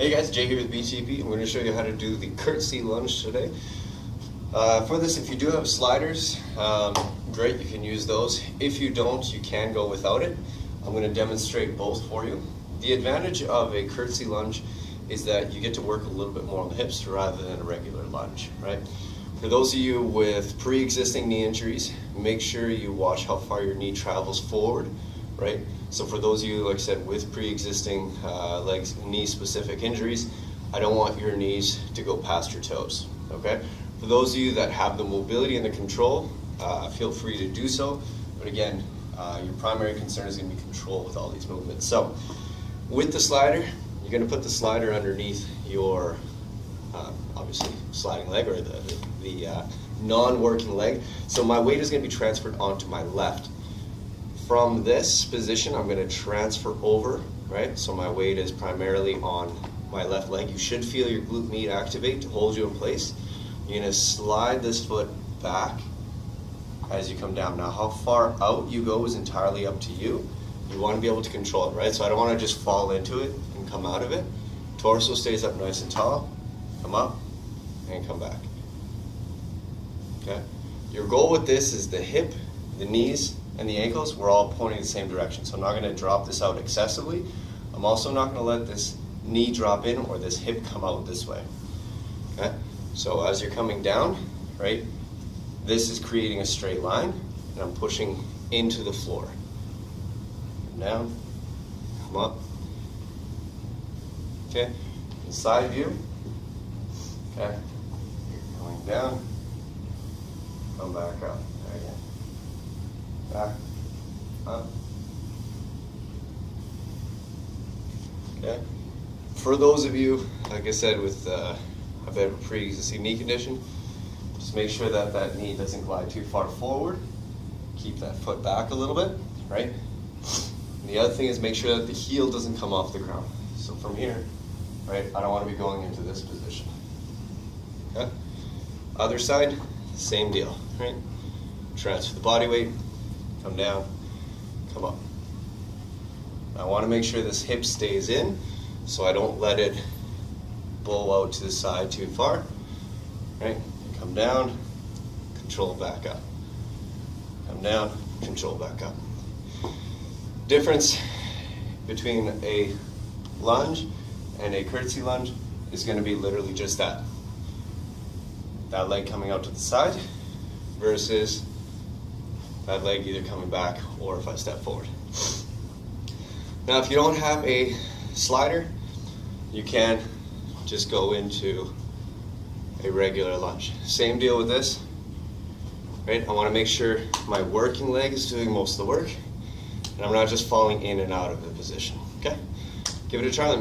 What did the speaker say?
Hey guys, Jay here with BTP. I'm going to show you how to do the Curtsy lunge today. For this, if you do have sliders, great, you can use those. If you don't, you can go without it. I'm going to demonstrate both for you. The advantage of a Curtsy lunge is that you get to work a little bit more on the hips rather than a regular lunge, right? For those of you with pre-existing knee injuries, make sure you watch how far your knee travels forward, right? So for those of you, like I said, with pre-existing legs, knee-specific injuries, I don't want your knees to go past your toes, okay? For those of you that have the mobility and the control, feel free to do so. But again, your primary concern is going to be control with all these movements. So with the slider, you're going to put the slider underneath your, obviously, sliding leg or the non-working leg. So my weight is going to be transferred onto my left. From this position, I'm going to transfer over, right? So my weight is primarily on my left leg. You should feel your glute med activate to hold you in place. You're going to slide this foot back as you come down. Now, how far out you go is entirely up to you. You want to be able to control it, right? So I don't want to just fall into it and come out of it. Torso stays up nice and tall. Come up and come back. Okay? Your goal with this is the hip, the knees, and the ankles, we're all pointing the same direction. So I'm not going to drop this out excessively. I'm also not going to let this knee drop in or this hip come out this way. Okay? So as you're coming down, right, this is creating a straight line, and I'm pushing into the floor. Down, come up. Okay? Side view. Okay? Going down, come back up. There you go. Back, up. Okay. For those of you, like I said, with a bit of a pre-existing knee condition, just make sure that that knee doesn't glide too far forward. Keep that foot back a little bit, right? And the other thing is make sure that the heel doesn't come off the ground. So from here, right, I don't want to be going into this position. Okay? Other side, same deal, right? Transfer the body weight. Come down, come up. I want to make sure this hip stays in so I don't let it bow out to the side too far. Right? Come down, control back up. Come down, control back up. Difference between a lunge and a curtsy lunge is going to be literally just that. That leg coming out to the side versus that leg either coming back or if I step forward. Now, if you don't have a slider, you can just go into a regular lunge. Same deal with this, right? I want to make sure my working leg is doing most of the work, and I'm not just falling in and out of the position, okay? Give it a try, let me know.